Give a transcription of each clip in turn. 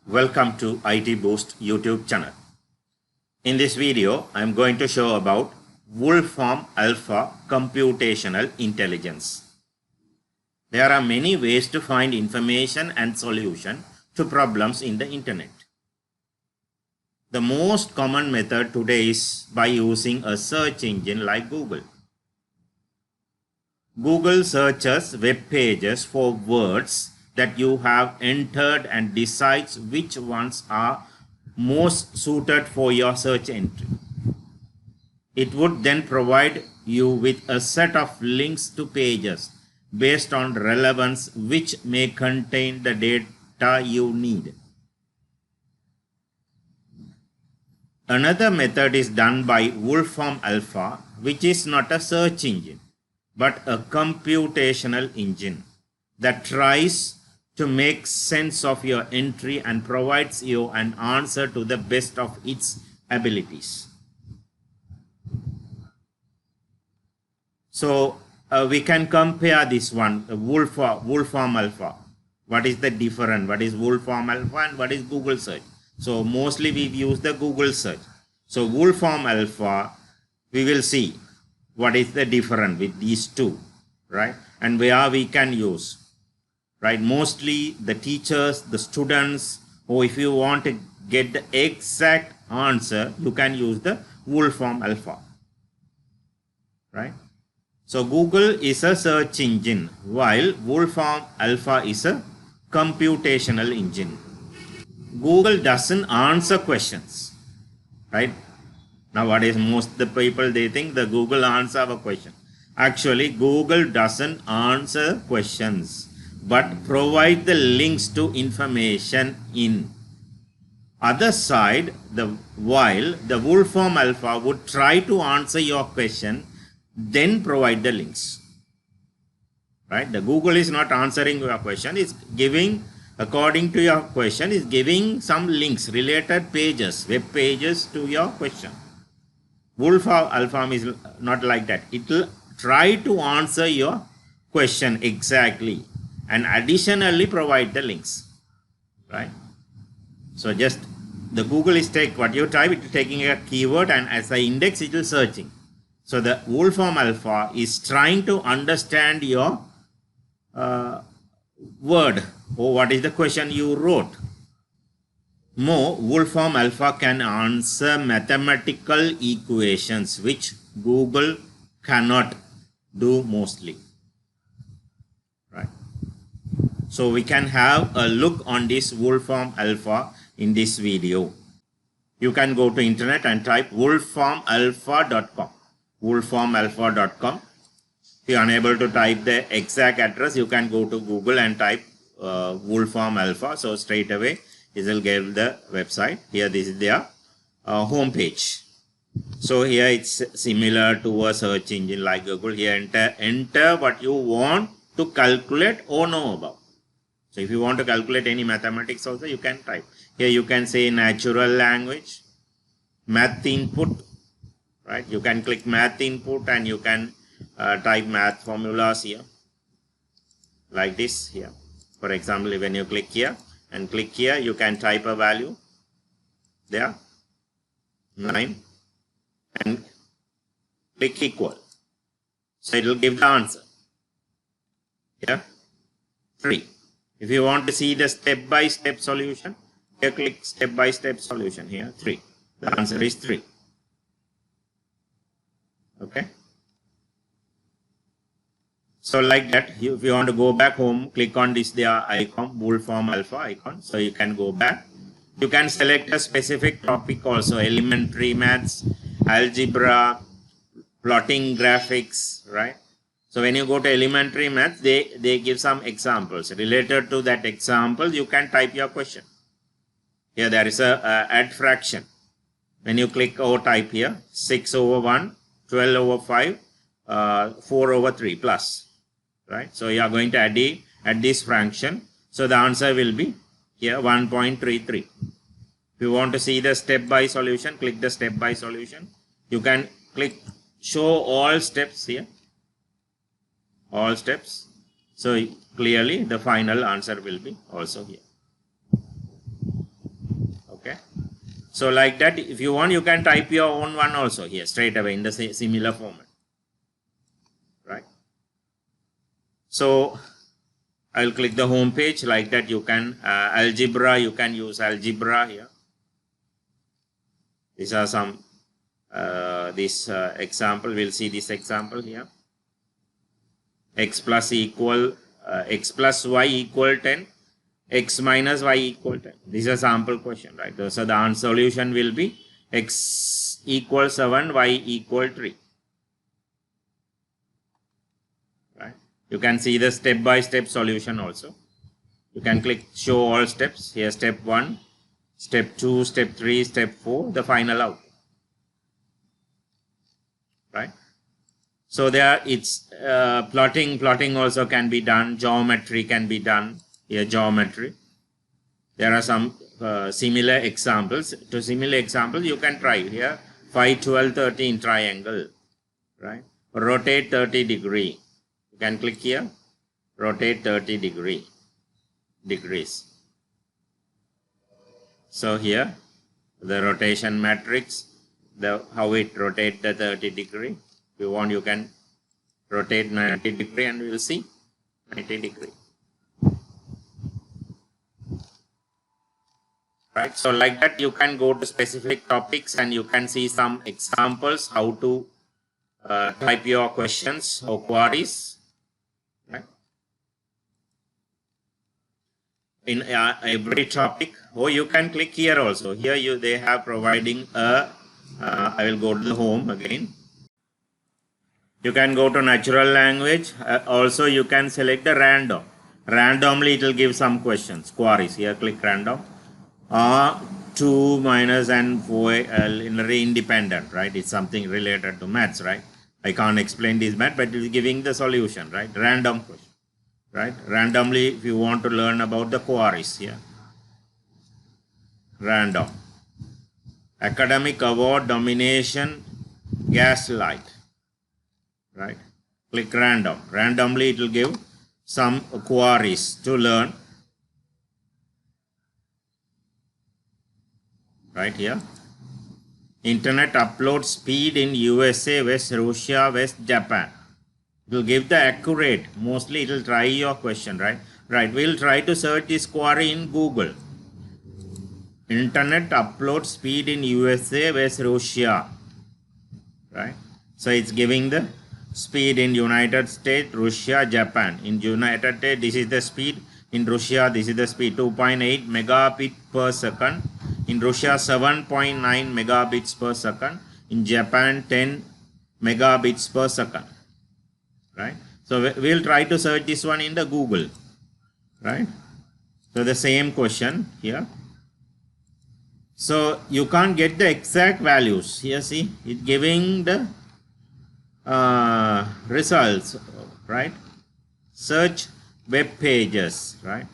Welcome to IT Boost YouTube channel. In this video, I am going to show about Wolfram Alpha Computational Intelligence. There are many ways to find information and solution to problems in the internet. The most common method today is by using a search engine like Google. Google searches web pages for words that you have entered and decides which ones are most suited for your search entry. It would then provide you with a set of links to pages based on relevance which may contain the data you need. Another method is done by Wolfram Alpha, which is not a search engine but a computational engine that tries to make sense of your entry and provides you an answer to the best of its abilities. So we can compare this one, Wolfram Alpha. What is the difference? What is Wolfram Alpha and what is Google search? So mostly we use the Google search. So Wolfram Alpha, we will see what is the difference with these two, right? And where we can use, right? Mostly the teachers, the students, or if you want to get the exact answer, you can use the Wolfram Alpha, right? So Google is a search engine, while Wolfram Alpha is a computational engine. Google doesn't answer questions, right? Nowadays, most the people, they think the Google answer our question. Actually, Google doesn't answer questions, but provide the links to information in. Other side, while the Wolfram Alpha would try to answer your question, then provide the links. Right? The Google is not answering your question, it's giving, according to your question, is giving some links, related pages, web pages to your question. Wolfram Alpha is not like that. It will try to answer your question exactly and additionally provide the links, right? So just the Google is take what you type, it is taking a keyword and as an index it is searching. So the Wolfram Alpha is trying to understand your word or what is the question you wrote. More, Wolfram Alpha can answer mathematical equations which Google cannot do mostly, right? So we can have a look on this Wolfram Alpha in this video. You can go to internet and type wolframalpha.com. wolframalpha.com. If you are unable to type the exact address, you can go to Google and type Wolfram Alpha. So straight away it will give the website. Here this is their home page. So here it's similar to a search engine like Google. Here enter what you want to calculate or know about. So if you want to calculate any mathematics also, you can type. Here you can say natural language, math input, right? You can click math input and you can type math formulas here like this here. For example, when you click here and click here, you can type a value there, 9, and click equal. So it will give the answer. Here, 3. If you want to see the step-by-step solution, here click step-by-step solution. Here, 3. The answer is 3. Okay. So like that, if you want to go back home, click on this there icon, Wolfram Alpha icon. So you can go back. You can select a specific topic also, elementary maths, algebra, plotting graphics, right? So when you go to elementary maths, they give some examples. Related to that example, you can type your question. Here there is a add fraction. When you click or type here, 6 over 1, 12 over 5, 4 over 3 plus. Right, so you are going to add this fraction. So the answer will be here 1.33. If you want to see the step-by solution, click the step-by solution. You can click show all steps here. All steps. So clearly the final answer will be also here. So like that, if you want, you can type your own one also here straight away in the similar format, right? So I'll click the home page. Like that, you can algebra, you can use algebra here. These are some this example. We'll see this example here. X plus y equal 10, x minus y equal 10. This is a sample question, right? So the answer solution will be x equals 7, y equal 3. Right? You can see the step-by-step solution also. You can click show all steps. Here step 1, step 2, step 3, step 4, the final output. Right? So there it's plotting also can be done, geometry can be done, here geometry. There are some similar examples. To similar examples you can try here 5, 12, 13 triangle, right? Rotate 30 degree. You can click here, rotate 30 degrees. So here the rotation matrix, how it rotate the 30 degree. If you want, you can rotate 90 degree and we will see 90 degree. Right, so like that you can go to specific topics and you can see some examples how to type your questions or queries. Right? In every topic, or you can click here also. Here they have providing a. I will go to the home again. You can go to natural language. Also, you can select the random. Randomly, it will give some questions, queries. Here, click random. 2 minus and 4 independent, right? It's something related to maths, right? I can't explain this math, but it is giving the solution, right? Random question, right? Randomly, if you want to learn about the queries here. Random. Academic award, domination, gaslight. Right, click random. Randomly it will give some queries to learn. Right here, internet upload speed in USA, West Russia, West Japan. It will give the accurate. Mostly it will try your question, right? Right, we will try to search this query in Google. Internet upload speed in USA, West Russia. Right, so it's giving the speed in United States, Russia, Japan. In United States, this is the speed. In Russia, this is the speed 2.8 megabit per second. In Russia, 7.9 megabits per second. In Japan, 10 megabits per second. Right? So we'll try to search this one in the Google. Right? So the same question here. So you can't get the exact values. Here see, it's giving the results, right? Search web pages, right?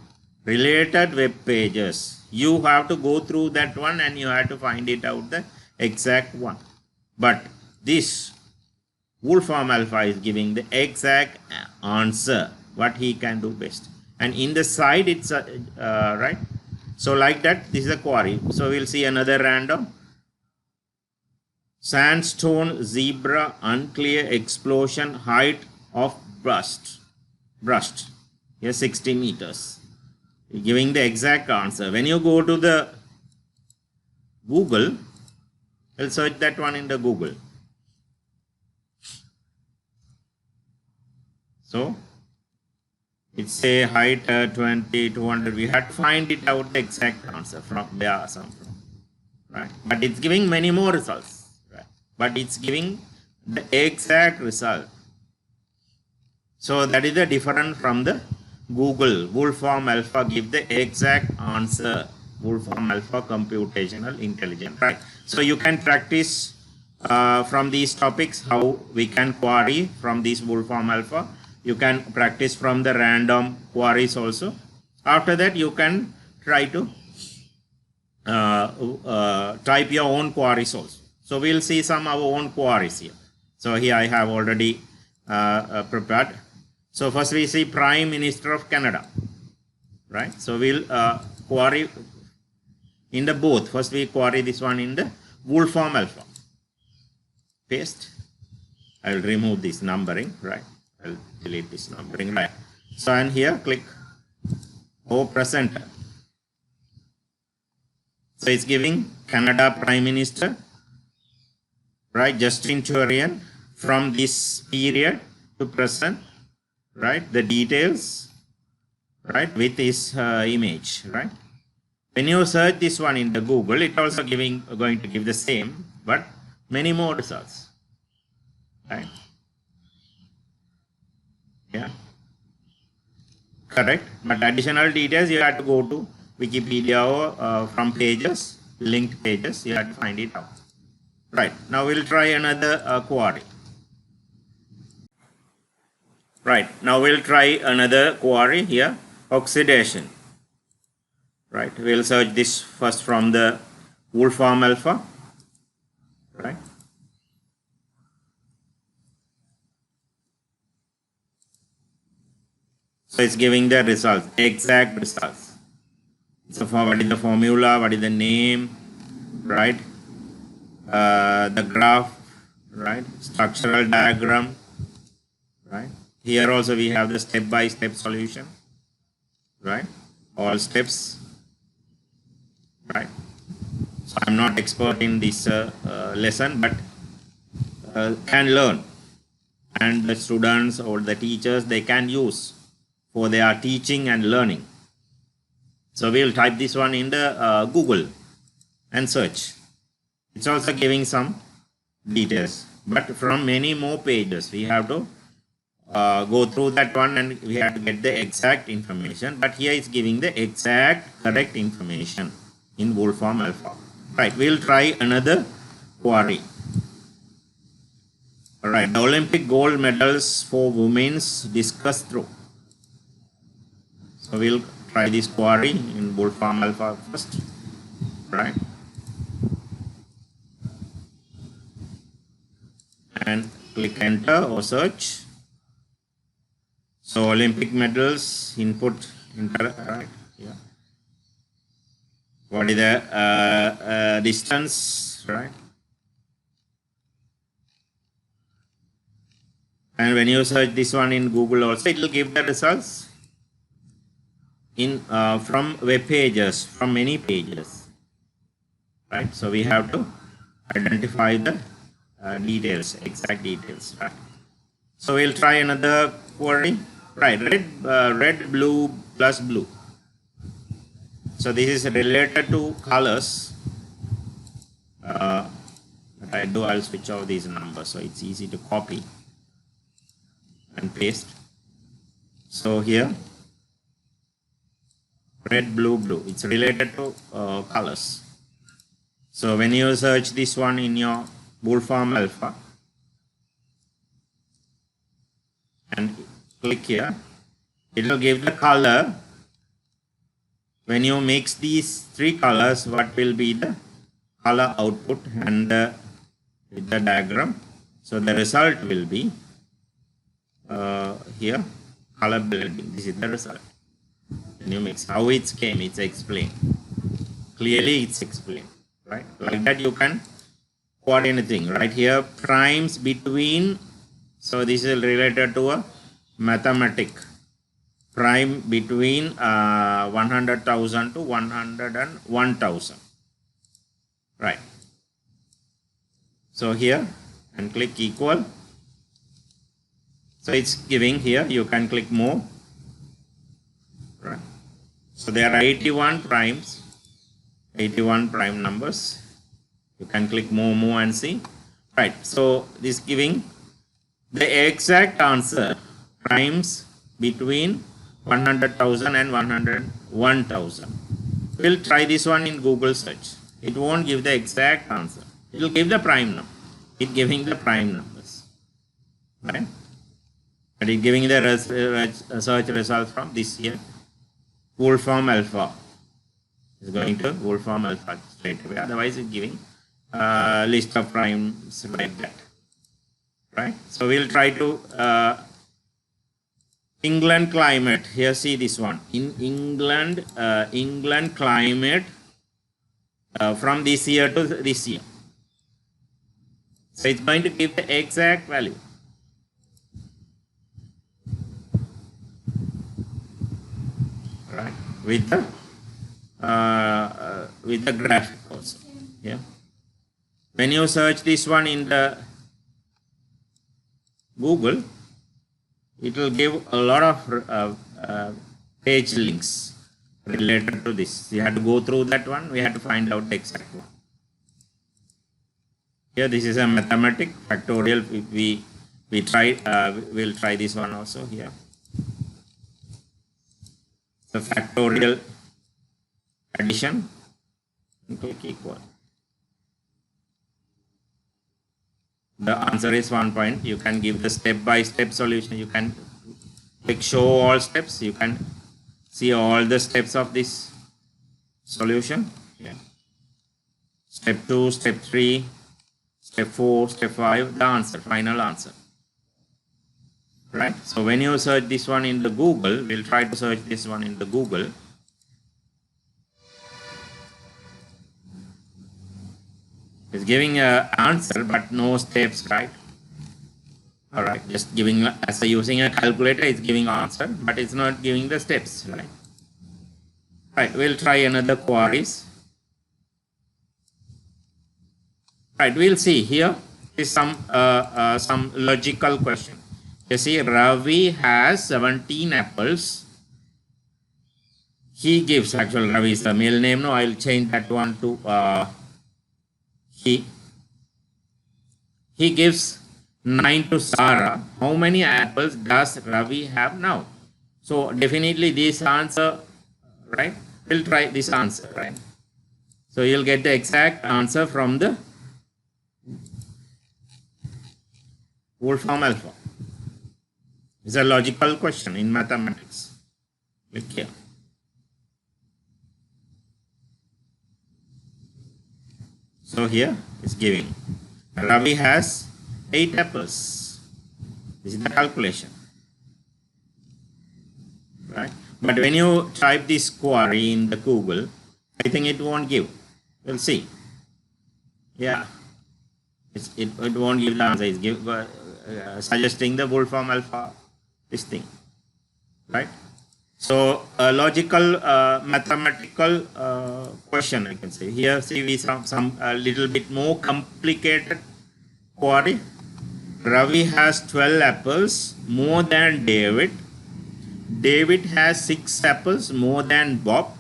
Related web pages. You have to go through that one and you have to find it out the exact one. But this Wolfram Alpha is giving the exact answer, what he can do best. And in the side it's right. So like that, this is a query. So we'll see another random. Sandstone zebra unclear explosion height of burst. Here 60 meters. Giving the exact answer. When you go to the Google, I'll search that one in the Google. So it's a height 20, 200. We had to find it out the exact answer from there something. Right? But it's giving many more results. But it's giving the exact result. So that is the difference from the Google. Wolfram Alpha give the exact answer. Wolfram Alpha computational intelligence. Right. So you can practice from these topics how we can query from this Wolfram Alpha. You can practice from the random queries also. After that you can try to type your own queries also. So we'll see some of our own queries here. So here I have already prepared. So first we see Prime Minister of Canada, right? So we'll query in the both. First we query this one in the Wolfram Alpha. Paste. I will remove this numbering, right? I'll delete this numbering, right? So, and here click O presenter. So it's giving Canada Prime Minister, right? Justin Trudeau from this period to present, right? The details, right? With his image, right? When you search this one in the Google, it also going to give the same, but many more results, right? Yeah, correct. But additional details you have to go to Wikipedia or from pages, linked pages. You have to find it out. Right. Now we'll try another query. Right. Now we'll try another query here. Oxidation. Right. We'll search this first from the Wolfram Alpha. Right. So it's giving the results, exact results. So what is the formula, what is the name, right? The graph, right? Structural diagram, right? Here also we have the step-by-step solution, right? All steps, right? So I'm not expert in this lesson, but can learn. And the students or the teachers, they can use for their teaching and learning. So we'll type this one in the Google and search. It's also giving some details, but from many more pages. We have to go through that one and we have to get the exact information. But here it's giving the exact correct information in Wolfram Alpha. Right, we'll try another query. All right, the Olympic gold medals for women's discus throw. So we'll try this query in Wolfram Alpha first, right? And click enter or search. So Olympic medals, input, right? Yeah. What is the distance, right? And when you search this one in Google also, it will give the results in from web pages, from many pages, right? So we have to identify the details, exact details, right? So we'll try another query, right? Red, blue plus blue. So this is related to colors. I'll switch off these numbers so it's easy to copy and paste. So here, red, blue, blue. It's related to colors. So when you search this one in your Wolfram Alpha and click here, it will give the color. When you mix these three colors, what will be the color output and the diagram? So the result will be here, color blending. This is the result. When you mix, how it came, it's explained. Clearly it's explained, right? Like that you can query anything. Right here, primes between, so this is related to a mathematic. Prime between 100,000 to 101,000, right? So here, and click equal. So it's giving here, you can click more, right? So there are 81 primes, 81 prime numbers. You can click more and see, right? So this giving the exact answer, primes between 100,000 and 101,000. We'll try this one in Google search. It won't give the exact answer. It will give the prime number. It's giving the prime numbers, right? But it's giving the search results from this here. Wolfram Alpha is going to Wolfram Alpha straight away. Otherwise, it's giving list of primes like that, right? So we'll try to England climate. Here, see this one. In England, England climate from this year to this year. So it's going to give the exact value. Right, with the graphic also. Yeah. When you search this one in the Google, it will give a lot of page links related to this. You have to go through that one. We have to find out the exact one. Here, this is a mathematic factorial. We'll try this one also here. The factorial addition. Click equal. The answer is 1 point. You can give the step-by-step solution. You can click show all steps. You can see all the steps of this solution. Yeah. Step 2, step 3, step 4, step 5, the answer, final answer. Right. So when you search this one in the Google, we'll try to search this one in the Google. It's giving an answer, but no steps, right? All right, just giving, as using a calculator, it's giving answer, but it's not giving the steps, right? Right, we'll try another queries. Right, we'll see here is some logical question. You see, Ravi has 17 apples. He gives, actually Ravi is the male name. No, I'll change that one to he gives 9 to Sarah. How many apples does Ravi have now? So definitely this answer, right? We'll try this answer, right? So you'll get the exact answer from the Wolfram Alpha. It's a logical question in mathematics. Click here. So here it's giving Ravi has 8 apples. This is the calculation, right? But when you type this query in the Google, I think it won't give. We'll see. Yeah, it won't give the answer. It's suggesting the Wolfram Alpha, this thing, right? So a logical mathematical question, I can say. Here see we some a little bit more complicated query. Ravi has 12 apples more than David. David has 6 apples more than Bob.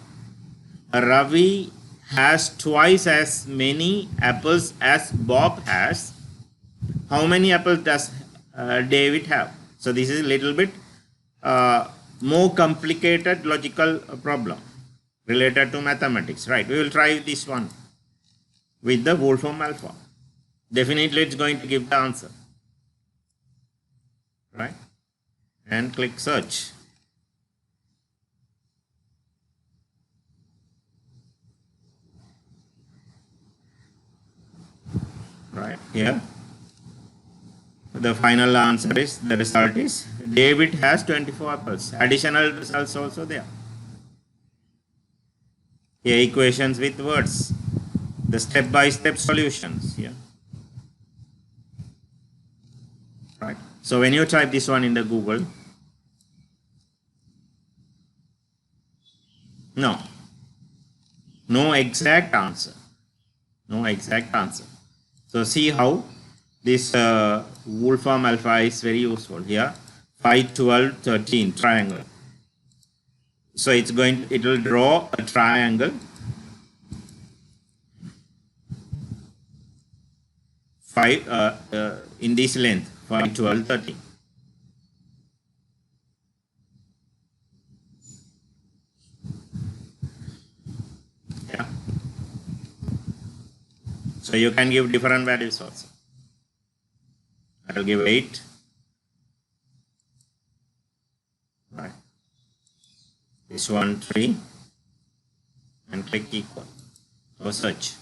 Ravi has twice as many apples as Bob has. How many apples does David have? So this is a little bit more complicated logical problem related to mathematics, right? We will try this one with the Wolfram Alpha. Definitely it's going to give the answer, right? And click search. Right here. The final answer is, the result is David has 24 apples. Additional results also there. Here equations with words. The step-by-step solutions here. Right. So when you type this one in the Google, no exact answer. No exact answer. So see how this Wolfram Alpha is very useful here. 5, 12, 13 triangle. So it will draw a triangle. 5 in this length, 5, 12, 13. Yeah. So you can give different values also. I will give 8. Right. This one 3, and click equal or search.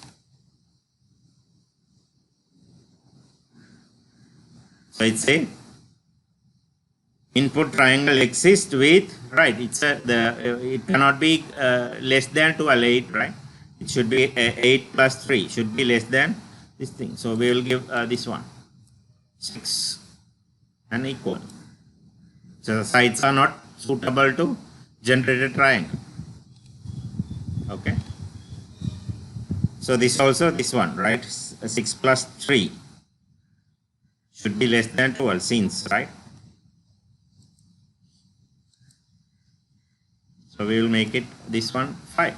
So it's a input triangle exists with, right? It's it cannot be less than 12, 8, right? It should be 8 plus 3 should be less than this thing. So we will give this one 6 and equal. So the sides are not suitable to generate a triangle. Okay. So this also, this one, right? 6 plus 3 should be less than 12 since, right? So we will make it this one 5.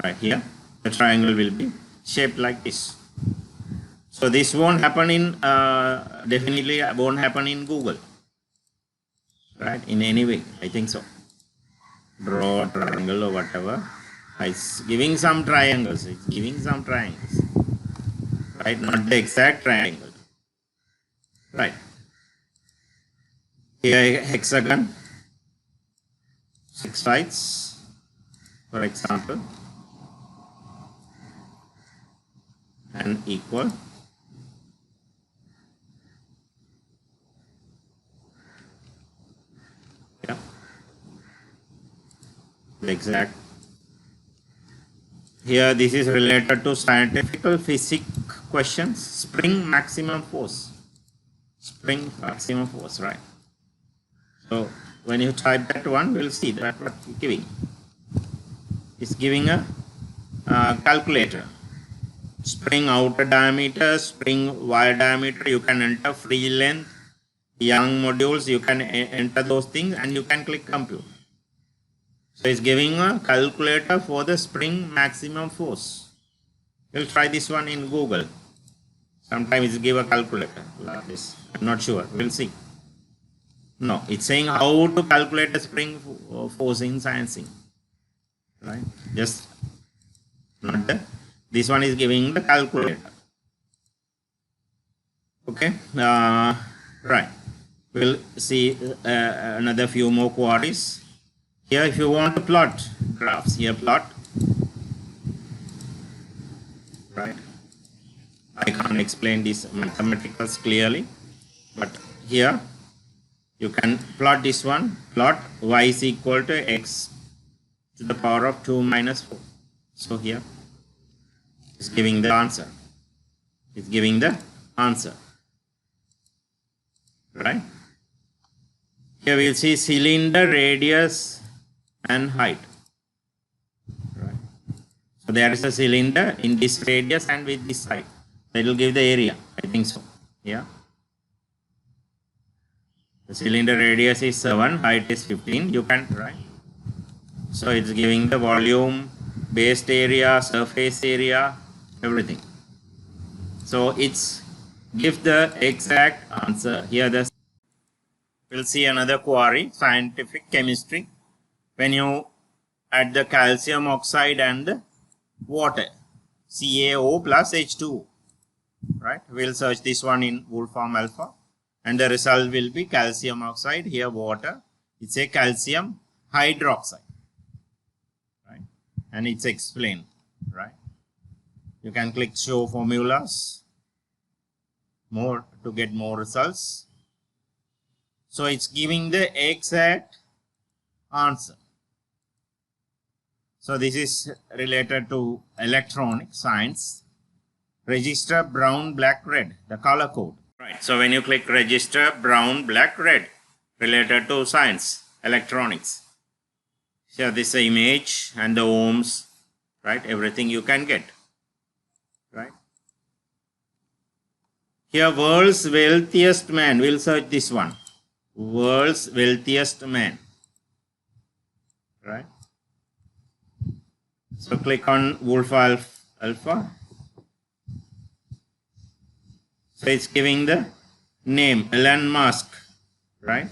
Right here, the triangle will be shaped like this. So this won't happen in, definitely won't happen in Google, right? In any way, I think so. Draw a triangle or whatever. It's giving some triangles. It's giving some triangles, right? Not the exact triangle, right? Here hexagon, 6 sides, for example, and equal. Yeah, the exact. Here this is related to scientific physics questions. Spring maximum force. Spring maximum force, right? So when you type that one, we'll see that what it's giving. It's giving a calculator. Spring outer diameter, spring wire diameter, you can enter free length, Young modules, you can enter those things and you can click compute. So it's giving a calculator for the spring maximum force. We'll try this one in Google. Sometimes it give a calculator like this. I'm not sure. We'll see. No, it's saying how to calculate the spring force in sciencing. Right? Just not the. This one is giving the calculator. Okay. Right. We'll see another few more queries. Here, if you want to plot graphs, here plot. Right. I can't explain these mathematicals clearly, but here you can plot this one. Plot y is equal to x to the power of 2 minus 4. So here it's giving the answer. It's giving the answer. Right. Here we'll see cylinder radius and height. Right. So there is a cylinder in this radius and with this height. That will give the area. I think so. Yeah. The cylinder radius is 7, height is 15. You can write. So it's giving the volume, base area, surface area, everything. So it's give the exact answer. Here we'll see another query, scientific chemistry. When you add the calcium oxide and the water, CaO plus H2O. Right, we'll search this one in Wolfram Alpha and the result will be calcium oxide, here water, it's a calcium hydroxide, right, and it's explained, right. You can click show formulas more to get more results. So it's giving the exact answer. So this is related to electronic science. Register brown, black, red, the color code. Right. So when you click register brown, black, red, related to science, electronics. Here this image and the ohms, right? Everything you can get. Right. Here world's wealthiest man. We'll search this one. World's wealthiest man. Right. So click on Wolfram Alpha. So it's giving the name Elon Musk, right,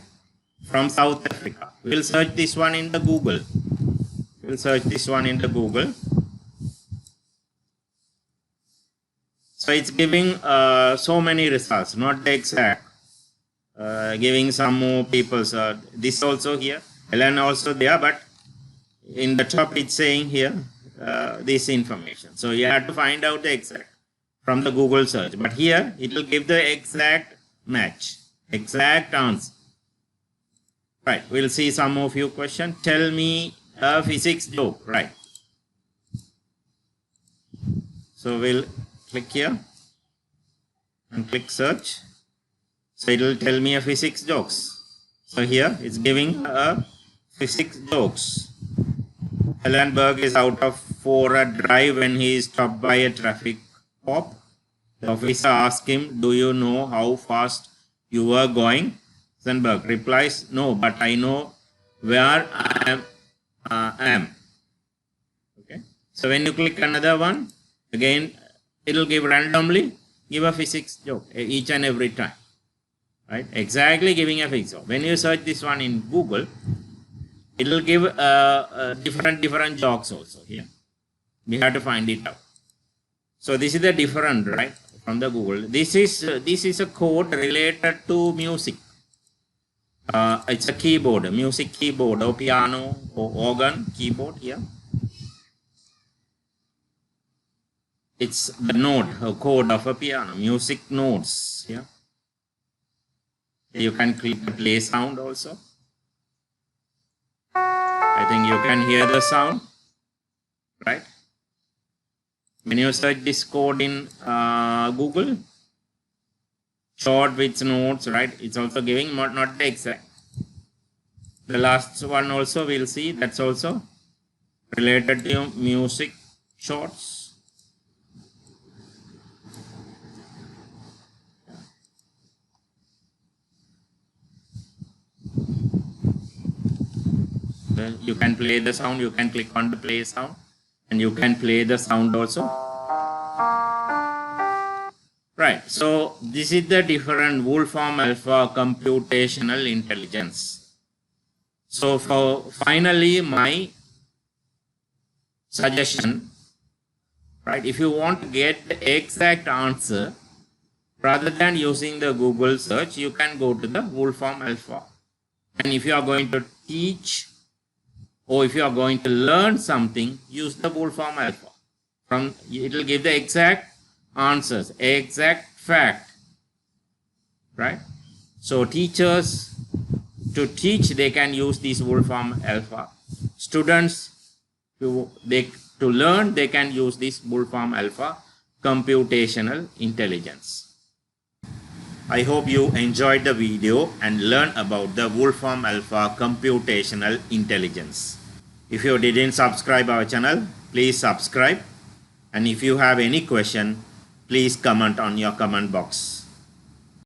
from South Africa. We'll search this one in the Google. We'll search this one in the Google. So it's giving so many results, not the exact. Giving some more people. This also here, Elon also there, but in the top it's saying here this information. So you have to find out the exact. from the Google search. But here it will give the exact match, exact answer. Right, we'll see some of your question. Tell me a physics joke, right? So we'll click here and click search. So it will tell me a physics jokes. So here it's giving a physics jokes. Ellenberg is out of for a drive when he is stopped by a traffic cop. The officer asks him, "Do you know how fast you were going?" Ellenberg replies, "No, but I know where I am." Okay. So when you click another one, again it will give randomly give a physics joke each and every time. Right? Exactly giving a physics joke. When you search this one in Google, it will give different jokes also here. We have to find it out. So this is the different, right, from the Google. This is a code related to music. It's a keyboard, a music keyboard, or piano, or organ keyboard here. It's the note, a code of a piano, music notes here. You can click the play sound also. I think you can hear the sound, right? When you search this code in Google, short with notes, right? It's also giving not the exact. The last one also we'll see, that's also related to music shorts. You can play the sound, you can click on the play sound, and you can play the sound also. Right, so this is the different Wolfram Alpha computational intelligence. So for finally my suggestion, right, if you want to get the exact answer, rather than using the Google search, you can go to the Wolfram Alpha. And if you are going to teach or if you are going to learn something, use the Wolfram Alpha. It will give the exact answers, exact fact, right? So teachers, to teach, they can use this Wolfram Alpha. Students, to learn, they can use this Wolfram Alpha computational intelligence. I hope you enjoyed the video and learned about the Wolfram Alpha computational intelligence. If you didn't subscribe our channel, please subscribe. And if you have any question, please comment on your comment box.